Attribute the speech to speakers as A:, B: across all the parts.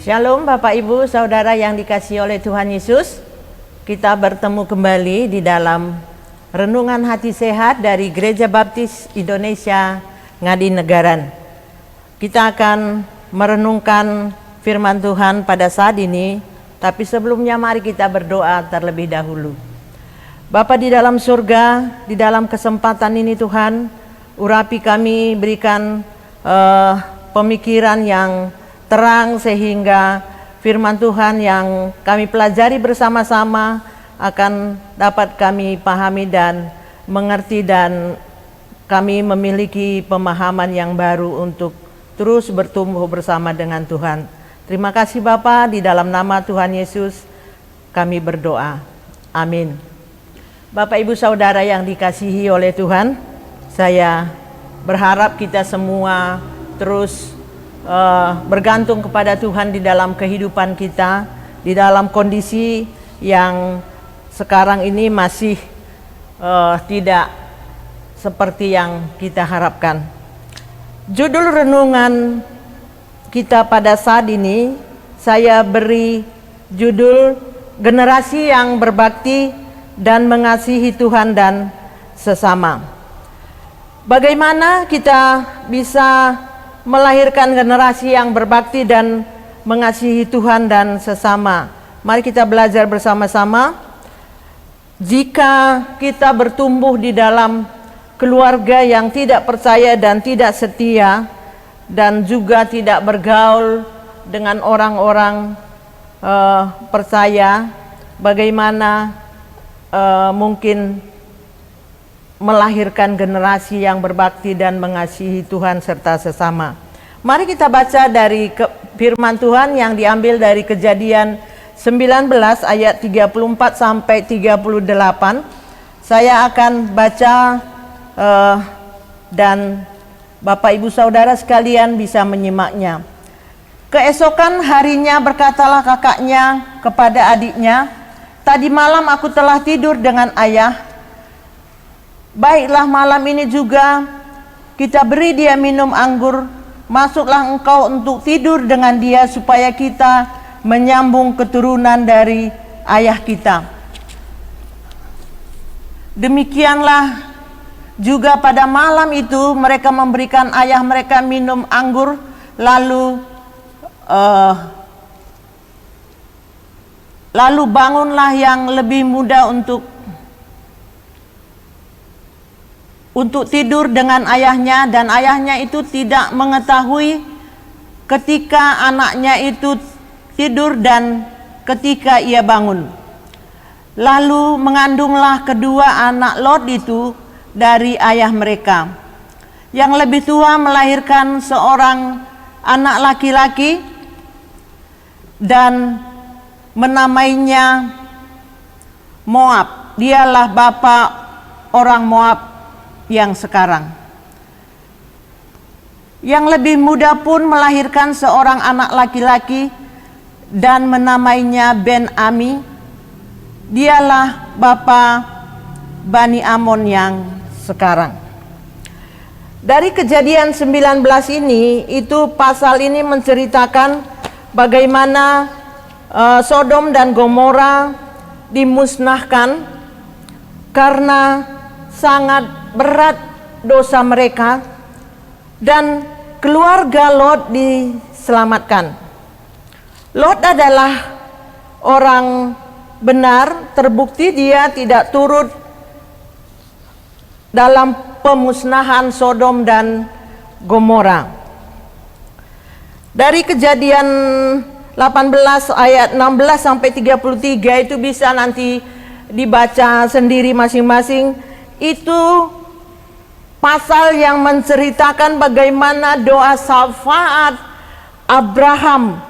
A: Shalom Bapak Ibu Saudara yang dikasihi oleh Tuhan Yesus. Kita bertemu kembali di dalam Renungan Hati Sehat dari Gereja Baptis Indonesia Ngadinegara. Kita akan merenungkan firman Tuhan pada saat ini, tapi sebelumnya mari kita berdoa terlebih dahulu. Bapa di dalam surga, di dalam kesempatan ini Tuhan, urapi kami, berikan pemikiran yang terang sehingga firman Tuhan yang kami pelajari bersama-sama akan dapat kami pahami dan mengerti, dan kami memiliki pemahaman yang baru untuk terus bertumbuh bersama dengan Tuhan. Terima kasih Bapa, di dalam nama Tuhan Yesus kami berdoa. Amin. Bapak Ibu Saudara yang dikasihi oleh Tuhan, saya berharap kita semua terus bergantung kepada Tuhan di dalam kehidupan kita, di dalam kondisi yang sekarang ini masih tidak seperti yang kita harapkan. Judul renungan kita pada saat ini saya beri judul Generasi yang Berbakti dan Mengasihi Tuhan dan Sesama. Bagaimana kita bisa melahirkan generasi yang berbakti dan mengasihi Tuhan dan sesama? Mari kita belajar bersama-sama. Jika kita bertumbuh di dalam keluarga yang tidak percaya dan tidak setia, dan juga tidak bergaul dengan orang-orang percaya, bagaimana mungkin melahirkan generasi yang berbakti dan mengasihi Tuhan serta sesama? Mari kita baca dari firman Tuhan yang diambil dari Kejadian 19 ayat 34 sampai 38. Saya akan baca dan Bapak Ibu Saudara sekalian bisa menyimaknya. Keesokan harinya berkatalah kakaknya kepada adiknya, "Tadi malam aku telah tidur dengan ayah. Baiklah, malam ini juga kita beri dia minum anggur. Masuklah engkau untuk tidur dengan dia supaya kita menyambung keturunan dari ayah kita." Demikianlah juga pada malam itu mereka memberikan ayah mereka minum anggur, lalu bangunlah yang lebih muda untuk tidur dengan ayahnya, dan ayahnya itu tidak mengetahui ketika anaknya itu tidur dan ketika ia bangun. Lalu mengandunglah kedua anak Lot itu dari ayah mereka. Yang lebih tua melahirkan seorang anak laki-laki dan menamainya Moab. Dialah bapa orang Moab yang sekarang. Yang lebih muda pun melahirkan seorang anak laki-laki dan menamainya Ben-Ami. Dialah bapa Bani Amon yang sekarang. Dari Kejadian 19 ini, itu pasal ini menceritakan bagaimana Sodom dan Gomora dimusnahkan karena sangat berat dosa mereka, dan keluarga Lot diselamatkan. Lot adalah orang benar, terbukti dia tidak turut dalam pemusnahan Sodom dan Gomora. Dari Kejadian 18 ayat 16 sampai 33 itu bisa nanti dibaca sendiri masing-masing. Itu pasal yang menceritakan bagaimana doa syafaat Abraham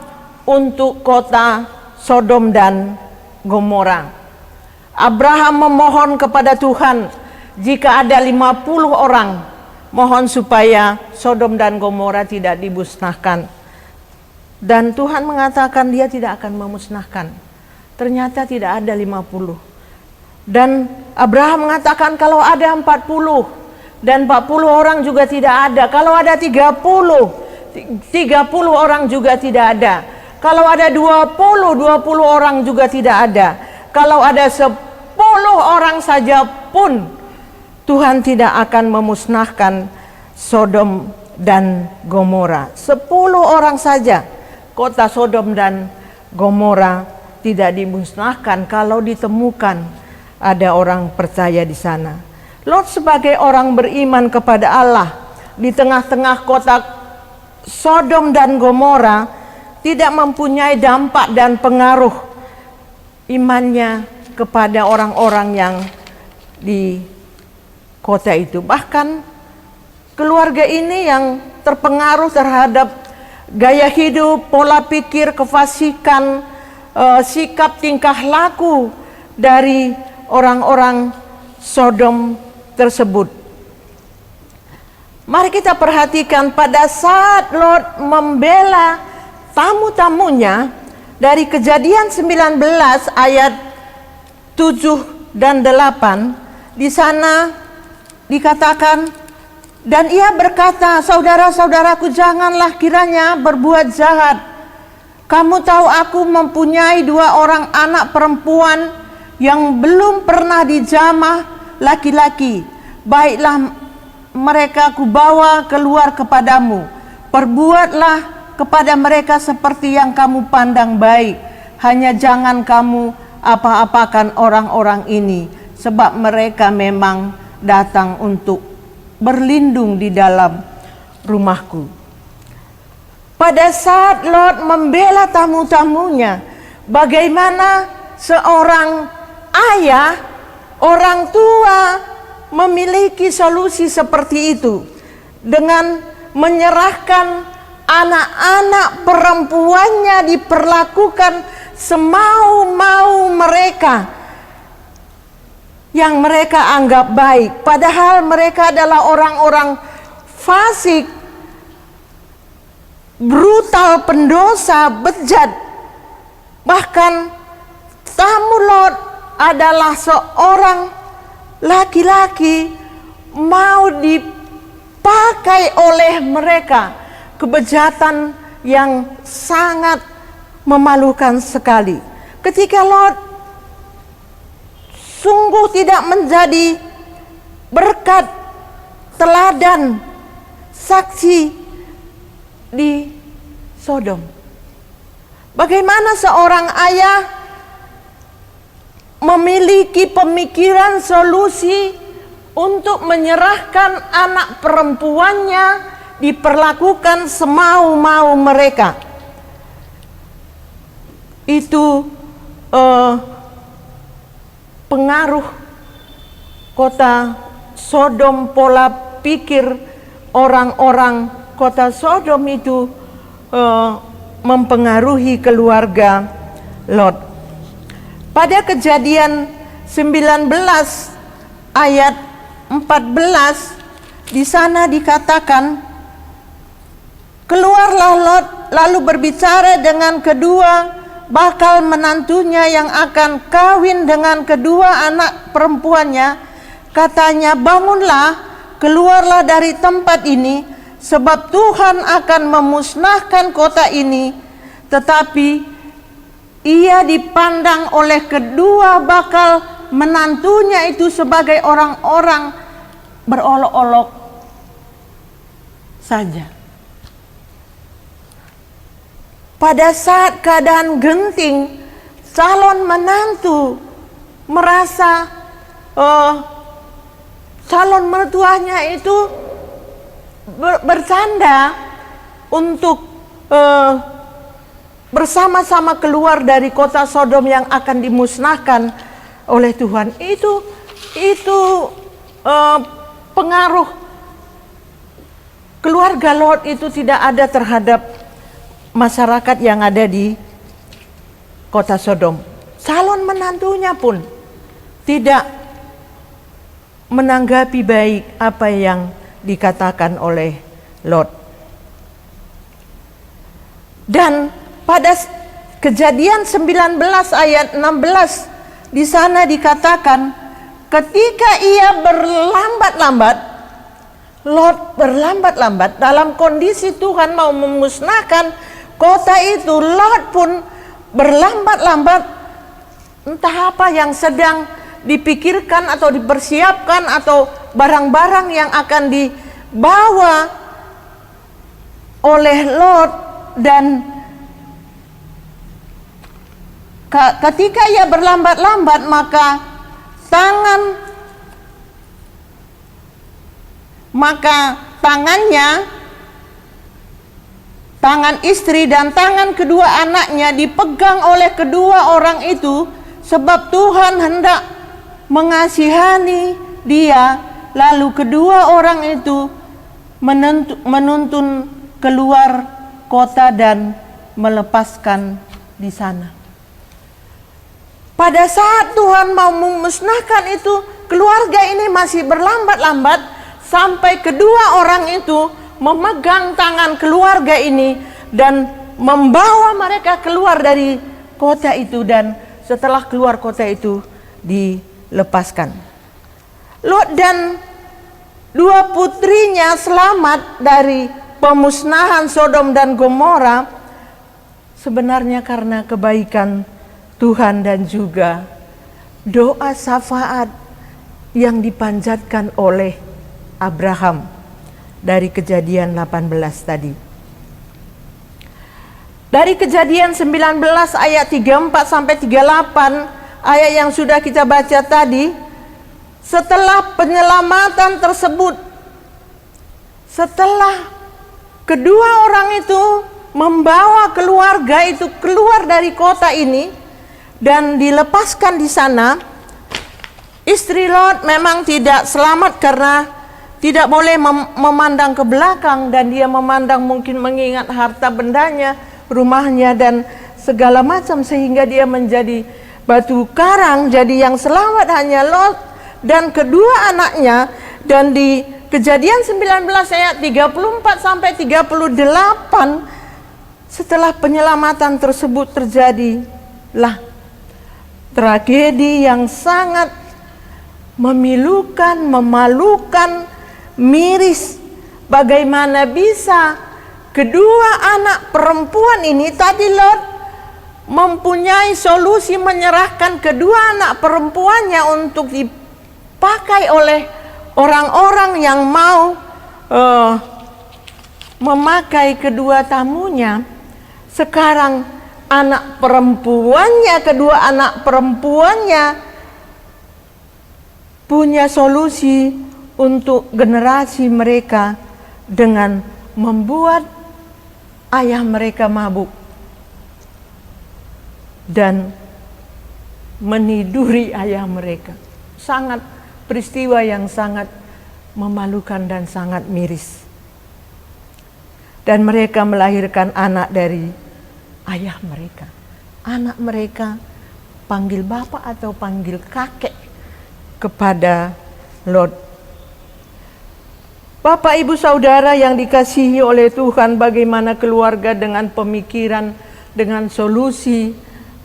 A: untuk kota Sodom dan Gomora. Abraham memohon kepada Tuhan, jika ada 50 orang, mohon supaya Sodom dan Gomora tidak dimusnahkan. Dan Tuhan mengatakan dia tidak akan memusnahkan. Ternyata tidak ada 50. Dan Abraham mengatakan kalau ada 40, dan 40 orang juga tidak ada. Kalau ada 30 orang juga tidak ada. Kalau ada 20 orang juga tidak ada. Kalau ada 10 orang saja pun, Tuhan tidak akan memusnahkan Sodom dan Gomora. 10 orang saja. Kota Sodom dan Gomora tidak dimusnahkan kalau ditemukan ada orang percaya di sana. Lot sebagai orang beriman kepada Allah di tengah-tengah kota Sodom dan Gomora tidak mempunyai dampak dan pengaruh imannya kepada orang-orang yang di kota itu. Bahkan keluarga ini yang terpengaruh terhadap gaya hidup, pola pikir, kefasikan, sikap tingkah laku dari orang-orang Sodom tersebut. Mari kita perhatikan pada saat Lot membela tamu-tamunya dari Kejadian 19 ayat 7 dan 8, di sana dikatakan, dan ia berkata, saudara-saudaraku, janganlah kiranya berbuat jahat. Kamu tahu aku mempunyai 2 orang anak perempuan yang belum pernah dijamah laki-laki. Baiklah mereka kubawa keluar kepadamu. Perbuatlah kepada mereka seperti yang kamu pandang baik. Hanya jangan kamu apa-apakan orang-orang ini, sebab mereka memang datang untuk berlindung di dalam rumahku. Pada saat Lot membela tamu-tamunya, bagaimana seorang ayah, orang tua memiliki solusi seperti itu dengan menyerahkan anak-anak perempuannya diperlakukan semau-mau mereka yang mereka anggap baik, padahal mereka adalah orang-orang fasik, brutal, pendosa, bejat. Bahkan tamu Lot adalah seorang laki-laki, mau dipakai oleh mereka kebejatan yang sangat memalukan sekali. Ketika Lot sungguh tidak menjadi berkat, teladan, saksi di Sodom. Bagaimana seorang ayah memiliki pemikiran solusi untuk menyerahkan anak perempuannya diperlakukan semau-mau mereka. Itu pengaruh kota Sodom, pola pikir orang-orang kota Sodom itu mempengaruhi keluarga Lot. Pada Kejadian 19 ayat 14, di sana dikatakan, keluarlah Lot lalu berbicara dengan kedua bakal menantunya yang akan kawin dengan kedua anak perempuannya. Katanya, bangunlah, keluarlah dari tempat ini, sebab Tuhan akan memusnahkan kota ini. Tetapi ia dipandang oleh kedua bakal menantunya itu sebagai orang-orang berolok-olok saja. Pada saat keadaan genting, calon menantu merasa calon mertuanya itu bercanda untuk bersama-sama keluar dari kota Sodom yang akan dimusnahkan oleh Tuhan. Itu pengaruh keluarga Lot itu tidak ada terhadap masyarakat yang ada di kota Sodom. Calon menantunya pun tidak menanggapi baik apa yang dikatakan oleh Lot. Dan pada Kejadian 19 ayat 16 di sana dikatakan, ketika ia berlambat-lambat, Lot berlambat-lambat dalam kondisi Tuhan mau memusnahkan kota itu, Lot pun berlambat-lambat. Entah apa yang sedang dipikirkan atau dipersiapkan atau barang-barang yang akan dibawa oleh Lot, dan ketika ia berlambat-lambat maka tangan istri dan tangan kedua anaknya dipegang oleh kedua orang itu, sebab Tuhan hendak mengasihani dia. Lalu kedua orang itu menuntun keluar kota dan melepaskan di sana. Pada saat Tuhan mau memusnahkan itu, keluarga ini masih berlambat-lambat sampai kedua orang itu memegang tangan keluarga ini dan membawa mereka keluar dari kota itu, dan setelah keluar kota itu dilepaskan. Lot dan dua putrinya selamat dari pemusnahan Sodom dan Gomora sebenarnya karena kebaikan Tuhan dan juga doa syafaat yang dipanjatkan oleh Abraham dari Kejadian 18 tadi. Dari Kejadian 19 ayat 34 sampai 38, ayat yang sudah kita baca tadi, setelah penyelamatan tersebut, setelah kedua orang itu membawa keluarga itu keluar dari kota ini dan dilepaskan di sana, istri Lot memang tidak selamat karena tidak boleh memandang ke belakang, dan dia memandang mungkin mengingat harta bendanya, rumahnya dan segala macam, sehingga dia menjadi batu karang. Jadi yang selamat hanya Lot dan kedua anaknya. Dan di Kejadian 19 ayat 34 sampai 38, setelah penyelamatan tersebut terjadilah tragedi yang sangat memilukan, memalukan, miris. Bagaimana bisa kedua anak perempuan ini, tadi Lot mempunyai solusi menyerahkan kedua anak perempuannya untuk dipakai oleh orang-orang yang mau memakai kedua tamunya. Sekarang kedua anak perempuannya punya solusi untuk generasi mereka dengan membuat ayah mereka mabuk dan meniduri ayah mereka. Peristiwa yang sangat memalukan dan sangat miris. Dan mereka melahirkan anak dari ayah mereka. Anak mereka panggil bapak atau panggil kakek kepada Lot. Bapak, ibu, saudara yang dikasihi oleh Tuhan, bagaimana keluarga dengan pemikiran, dengan solusi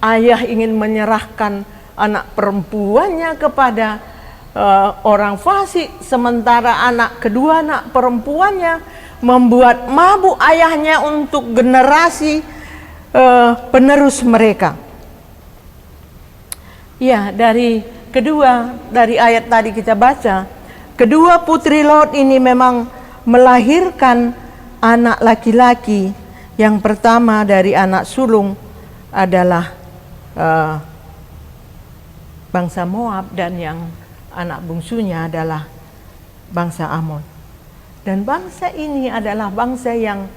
A: ayah ingin menyerahkan anak perempuannya kepada orang fasik, sementara kedua anak perempuannya membuat mabuk ayahnya untuk generasi penerus mereka. Ya, dari ayat tadi kita baca, kedua putri Lot ini memang melahirkan anak laki-laki. Yang pertama dari anak sulung adalah bangsa Moab, dan yang anak bungsunya adalah bangsa Amon. Dan bangsa ini adalah bangsa yang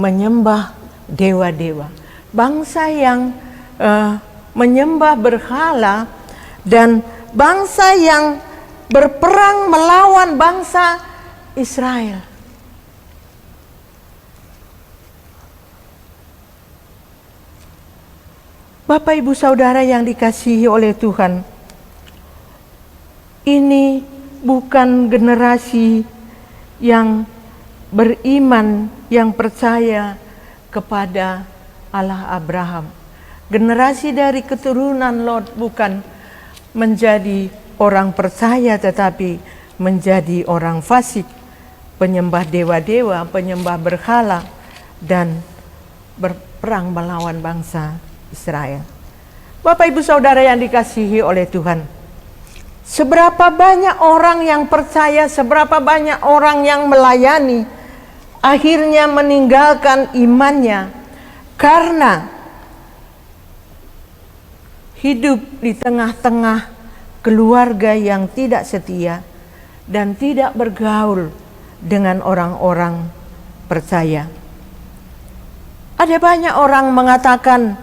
A: menyembah dewa-dewa, bangsa yang menyembah berhala, dan bangsa yang berperang melawan bangsa Israel. Bapak, Ibu, Saudara yang dikasihi oleh Tuhan, ini bukan generasi yang beriman, yang percaya kepada Allah Abraham. Generasi dari keturunan Lot bukan menjadi orang percaya, tetapi menjadi orang fasik, penyembah dewa-dewa, penyembah berhala, dan berperang melawan bangsa Israel. Bapak, Ibu, Saudara yang dikasihi oleh Tuhan, seberapa banyak orang yang percaya, seberapa banyak orang yang melayani, akhirnya meninggalkan imannya karena hidup di tengah-tengah keluarga yang tidak setia dan tidak bergaul dengan orang-orang percaya. Ada banyak orang mengatakan,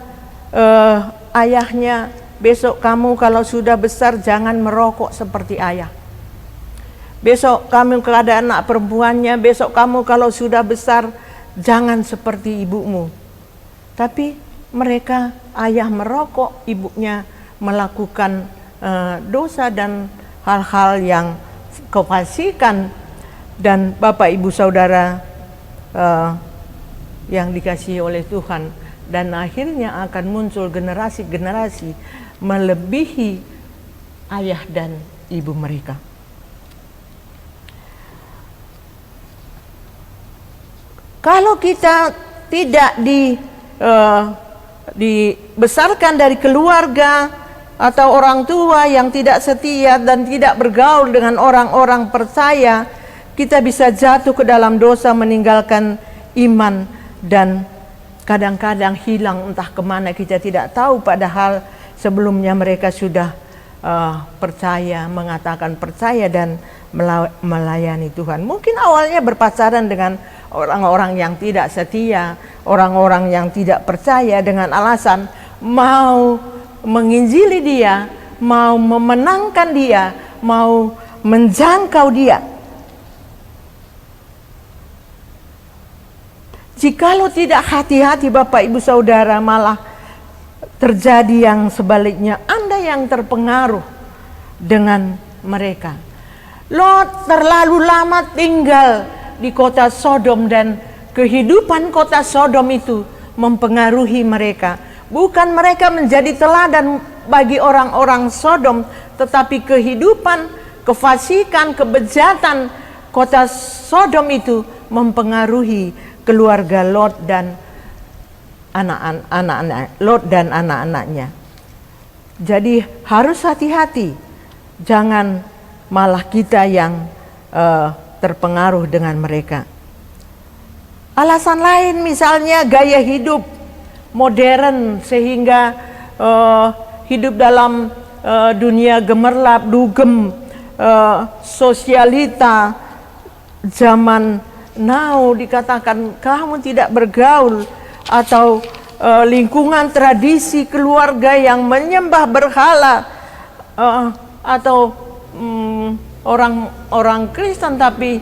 A: ayahnya, besok kamu kalau sudah besar jangan merokok seperti ayah. Besok kamu kalau ada anak perempuannya, besok kamu kalau sudah besar jangan seperti ibumu. Tapi mereka, ayah merokok, ibunya melakukan dosa dan hal-hal yang kefasikan. Dan Bapak, Ibu, Saudara yang dikasihi oleh Tuhan, dan akhirnya akan muncul generasi-generasi melebihi ayah dan ibu mereka. Kalau kita tidak dibesarkan dari keluarga atau orang tua yang tidak setia dan tidak bergaul dengan orang-orang percaya, kita bisa jatuh ke dalam dosa, meninggalkan iman, dan kadang-kadang hilang entah kemana kita tidak tahu, padahal sebelumnya mereka sudah percaya, mengatakan percaya dan melayani Tuhan. Mungkin awalnya berpacaran dengan orang-orang yang tidak setia, orang-orang yang tidak percaya, dengan alasan mau menginjili dia, mau memenangkan dia, mau menjangkau dia. Jikalau tidak hati-hati, Bapak, Ibu, Saudara, malah terjadi yang sebaliknya. Anda yang terpengaruh dengan mereka. Lot terlalu lama tinggal di kota Sodom, dan kehidupan kota Sodom itu mempengaruhi mereka. Bukan mereka menjadi teladan bagi orang-orang Sodom, tetapi kehidupan, kefasikan, kebejatan kota Sodom itu mempengaruhi keluarga Lot dan anak-anaknya. Jadi harus hati-hati, jangan malah kita yang terpengaruh dengan mereka. Alasan lain misalnya gaya hidup modern, sehingga hidup dalam dunia gemerlap, dugem, sosialita zaman now, dikatakan kamu tidak bergaul, atau lingkungan tradisi keluarga yang menyembah berhala, atau orang Kristen tapi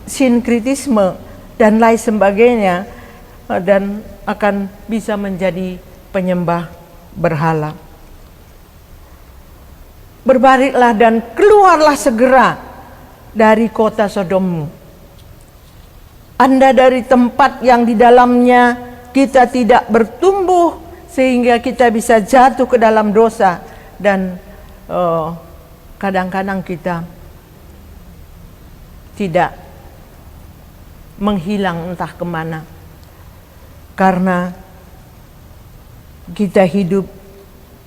A: sinkritisme dan lain sebagainya, dan akan bisa menjadi penyembah berhala. Berbaliklah dan keluarlah segera dari kota Sodom. Anda dari tempat yang di dalamnya kita tidak bertumbuh, sehingga kita bisa jatuh ke dalam dosa, dan kadang-kadang kita tidak menghilang entah kemana, karena kita hidup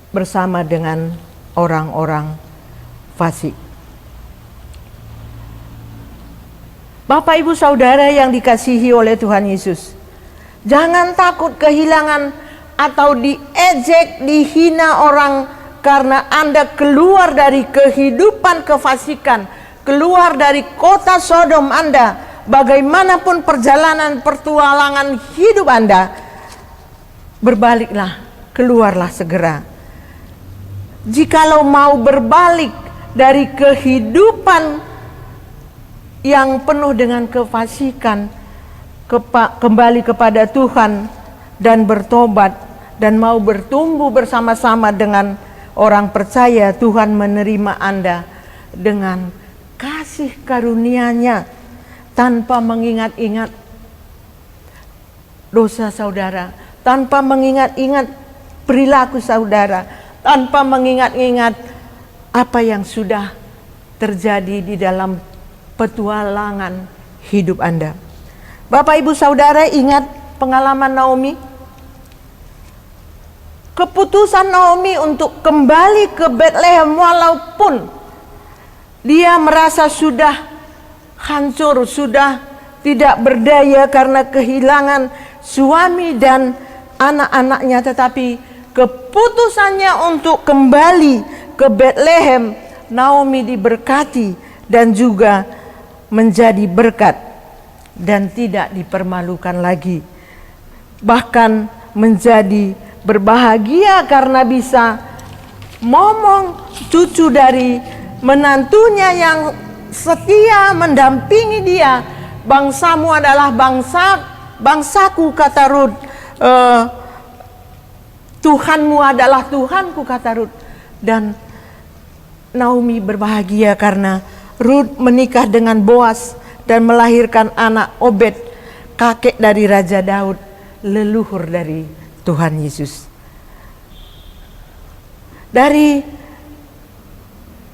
A: bersama dengan orang-orang fasik. Bapak Ibu Saudara yang dikasihi oleh Tuhan Yesus, jangan takut kehilangan atau diejek, dihina orang karena Anda keluar dari kehidupan kefasikan, keluar dari kota Sodom Anda. Bagaimanapun perjalanan petualangan hidup Anda, berbaliklah, keluarlah segera. Jikalau mau berbalik dari kehidupan yang penuh dengan kefasikan, kembali kepada Tuhan dan bertobat dan mau bertumbuh bersama-sama dengan orang percaya, Tuhan menerima Anda dengan kasih karunia-Nya tanpa mengingat-ingat dosa saudara, tanpa mengingat-ingat perilaku saudara, tanpa mengingat-ingat apa yang sudah terjadi di dalam petualangan hidup Anda. Bapak Ibu Saudara, ingat pengalaman Naomi? Keputusan Naomi untuk kembali ke Bethlehem walaupun dia merasa sudah hancur, sudah tidak berdaya karena kehilangan suami dan anak-anaknya, tetapi keputusannya untuk kembali ke Bethlehem, Naomi diberkati dan juga menjadi berkat dan tidak dipermalukan lagi. Bahkan menjadi berbahagia karena bisa momong cucu dari menantunya yang setia mendampingi dia. Bangsamu adalah bangsaku, kata Rut. Tuhanmu adalah Tuhanku, kata Rut. Dan Naomi berbahagia karena Rut menikah dengan Boas dan melahirkan anak Obed, kakek dari Raja Daud, leluhur dari Tuhan Yesus. Dari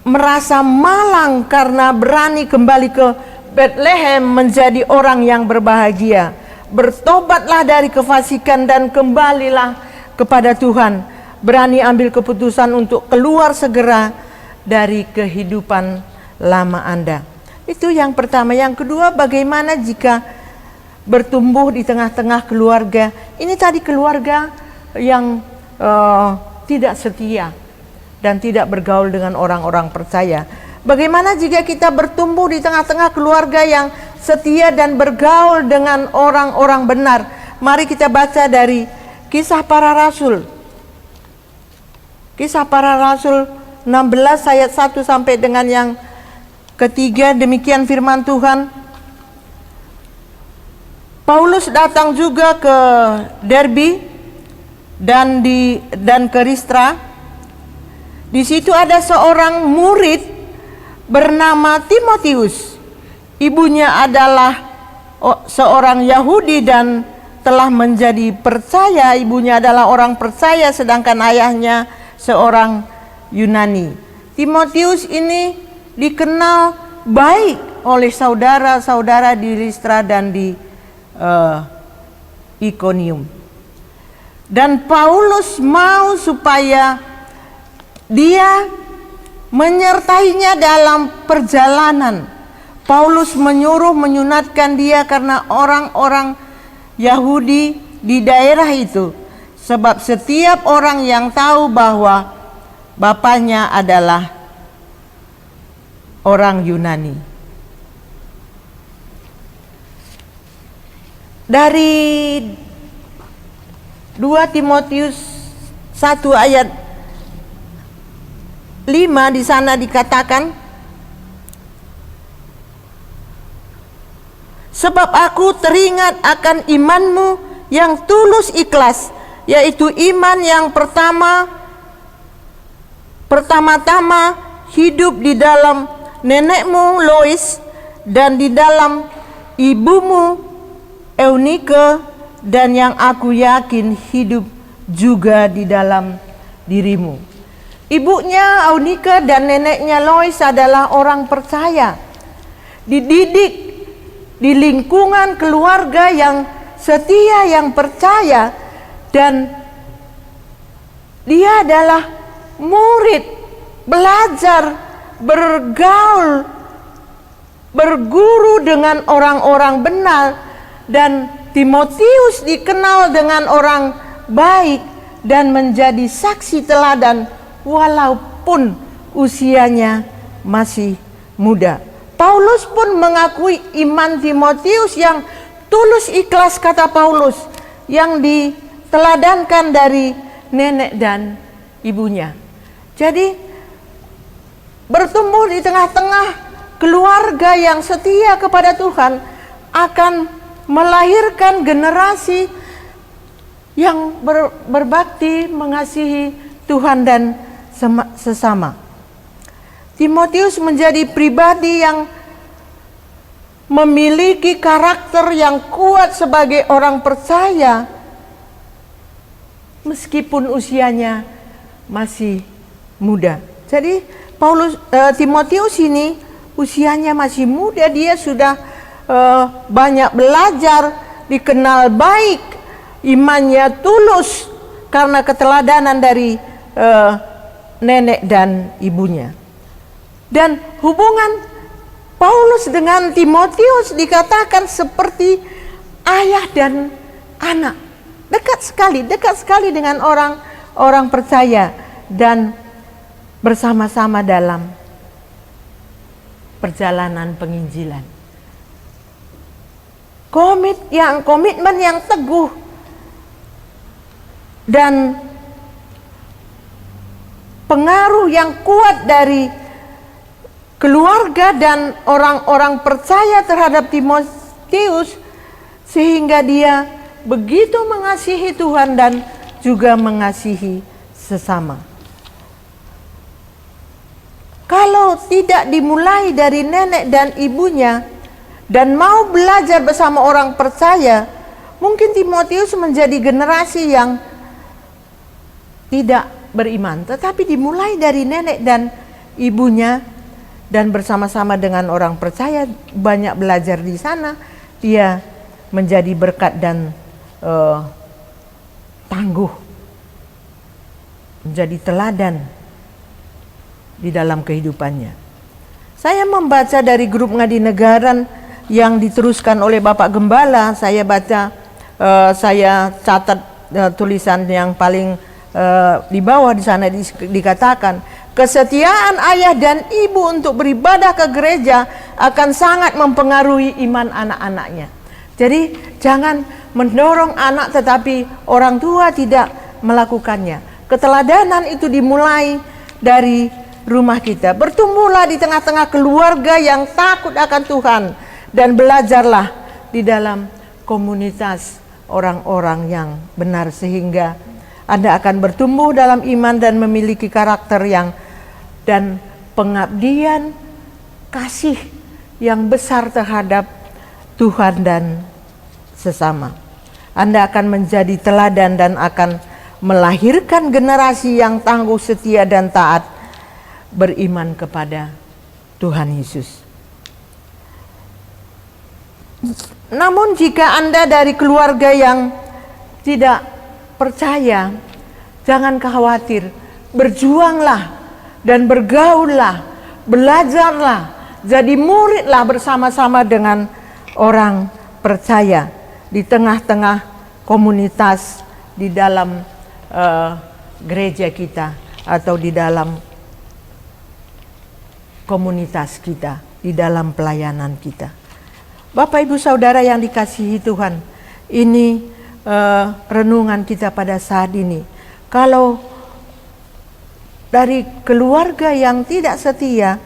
A: merasa malang karena berani kembali ke Bethlehem menjadi orang yang berbahagia. Bertobatlah dari kefasikan dan kembalilah kepada Tuhan. Berani ambil keputusan untuk keluar segera dari kehidupan lama Anda. Itu yang pertama. Yang kedua, bagaimana jika bertumbuh di tengah-tengah keluarga? Ini tadi keluarga yang tidak setia dan tidak bergaul dengan orang-orang percaya. Bagaimana jika kita bertumbuh di tengah-tengah keluarga yang setia dan bergaul dengan orang-orang benar? Mari kita baca dari Kisah Para Rasul. Kisah Para Rasul 16 ayat 1 sampai dengan yang ketiga. Demikian firman Tuhan. Paulus datang juga ke Derbe dan ke Listra. Di situ ada seorang murid bernama Timotius. Ibunya adalah seorang Yahudi dan telah menjadi percaya. Ibunya adalah orang percaya sedangkan ayahnya seorang Yunani. Timotius ini dikenal baik oleh saudara-saudara di Listra dan di Ikonium. Dan Paulus mau supaya dia menyertainya dalam perjalanan. Paulus menyunatkan dia karena orang-orang Yahudi di daerah itu. Sebab setiap orang yang tahu bahwa bapaknya adalah orang Yunani. Dari 2 Timotius 1 ayat 5 di sana dikatakan, sebab aku teringat akan imanmu yang tulus ikhlas, yaitu iman yang pertama-tama hidup di dalam nenekmu Lois dan di dalam ibumu Eunike, dan yang aku yakin hidup juga di dalam dirimu. Ibunya Eunike dan neneknya Lois adalah orang percaya, dididik di lingkungan keluarga yang setia, yang percaya, dan dia adalah murid belajar, bergaul, berguru dengan orang-orang benar, dan Timotius dikenal dengan orang baik dan menjadi saksi teladan walaupun usianya masih muda. Paulus pun mengakui iman Timotius yang tulus ikhlas, kata Paulus, yang diteladankan dari nenek dan ibunya. Jadi bertumbuh di tengah-tengah keluarga yang setia kepada Tuhan akan melahirkan generasi yang berbakti, mengasihi Tuhan dan sesama. Timotius menjadi pribadi yang memiliki karakter yang kuat sebagai orang percaya meskipun usianya masih muda. Jadi Timotius ini usianya masih muda, dia sudah banyak belajar, dikenal baik, imannya tulus karena keteladanan dari nenek dan ibunya. Dan hubungan Paulus dengan Timotius dikatakan seperti ayah dan anak. Dekat sekali dengan orang percaya dan bersama-sama dalam perjalanan penginjilan. Komitmen yang teguh dan pengaruh yang kuat dari keluarga dan orang-orang percaya terhadap Timotius sehingga dia begitu mengasihi Tuhan dan juga mengasihi sesama. Kalau tidak dimulai dari nenek dan ibunya dan mau belajar bersama orang percaya, mungkin Timotius menjadi generasi yang tidak beriman. Tetapi dimulai dari nenek dan ibunya dan bersama-sama dengan orang percaya, banyak belajar di sana, dia menjadi berkat dan tangguh, menjadi teladan di dalam kehidupannya. Saya membaca dari grup Ngadi Negaran yang diteruskan oleh Bapak Gembala. Saya baca, saya catat tulisan yang paling di bawah di sana dikatakan, kesetiaan ayah dan ibu untuk beribadah ke gereja akan sangat mempengaruhi iman anak-anaknya. Jadi jangan mendorong anak tetapi orang tua tidak melakukannya. Keteladanan itu dimulai dari rumah kita. Bertumbuhlah di tengah-tengah keluarga yang takut akan Tuhan dan belajarlah di dalam komunitas orang-orang yang benar sehingga Anda akan bertumbuh dalam iman dan memiliki karakter yang dan pengabdian kasih yang besar terhadap Tuhan dan sesama. Anda akan menjadi teladan dan akan melahirkan generasi yang tangguh, setia dan taat beriman kepada Tuhan Yesus. Namun jika Anda dari keluarga yang tidak percaya, jangan khawatir, berjuanglah dan bergaullah, belajarlah, jadi muridlah bersama-sama dengan orang percaya di tengah-tengah komunitas, di dalam gereja kita atau di dalam komunitas kita, di dalam pelayanan kita. Bapak Ibu Saudara yang dikasihi Tuhan, ini renungan kita pada saat ini. Kalau dari keluarga yang tidak setia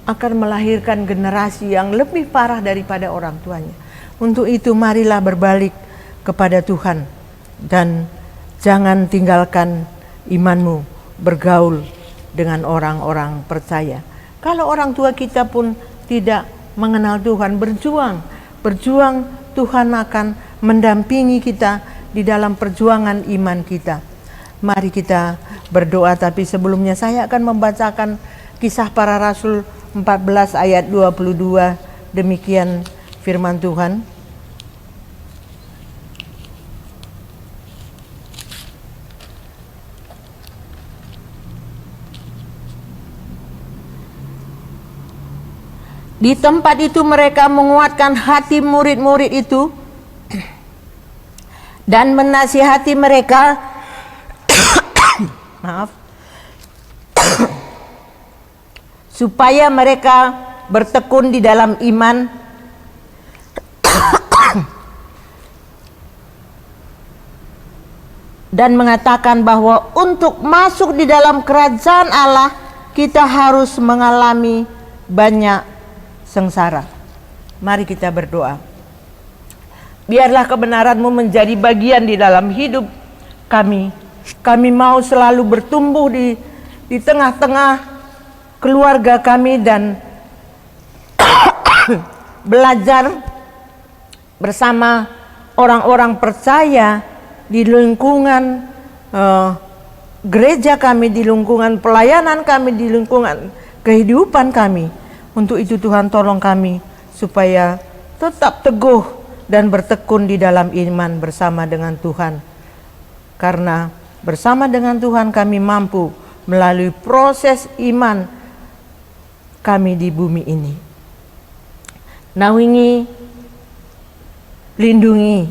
A: akan melahirkan generasi yang lebih parah daripada orang tuanya. Untuk itu marilah berbalik kepada Tuhan dan jangan tinggalkan imanmu, bergaul dengan orang-orang percaya. Kalau orang tua kita pun tidak mengenal Tuhan, berjuang, Tuhan akan mendampingi kita di dalam perjuangan iman kita. Mari kita berdoa, tapi sebelumnya saya akan membacakan Kisah Para Rasul 14 ayat 22. Demikian firman Tuhan. Di tempat itu mereka menguatkan hati murid-murid itu dan menasihati mereka maaf, supaya mereka bertekun di dalam iman dan mengatakan bahwa untuk masuk di dalam kerajaan Allah kita harus mengalami banyak sengsara. Mari kita berdoa. Biarlah kebenaran-Mu menjadi bagian di dalam hidup kami. Kami mau selalu bertumbuh di tengah-tengah keluarga kami dan belajar bersama orang-orang percaya di lingkungan gereja kami, di lingkungan pelayanan kami, di lingkungan kehidupan kami. Untuk itu Tuhan tolong kami supaya tetap teguh dan bertekun di dalam iman bersama dengan Tuhan. Karena bersama dengan Tuhan kami mampu melalui proses iman kami di bumi ini. Naungi, lindungi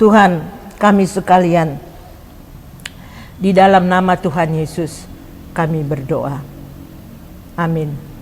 A: Tuhan kami sekalian. Di dalam nama Tuhan Yesus kami berdoa. Amin.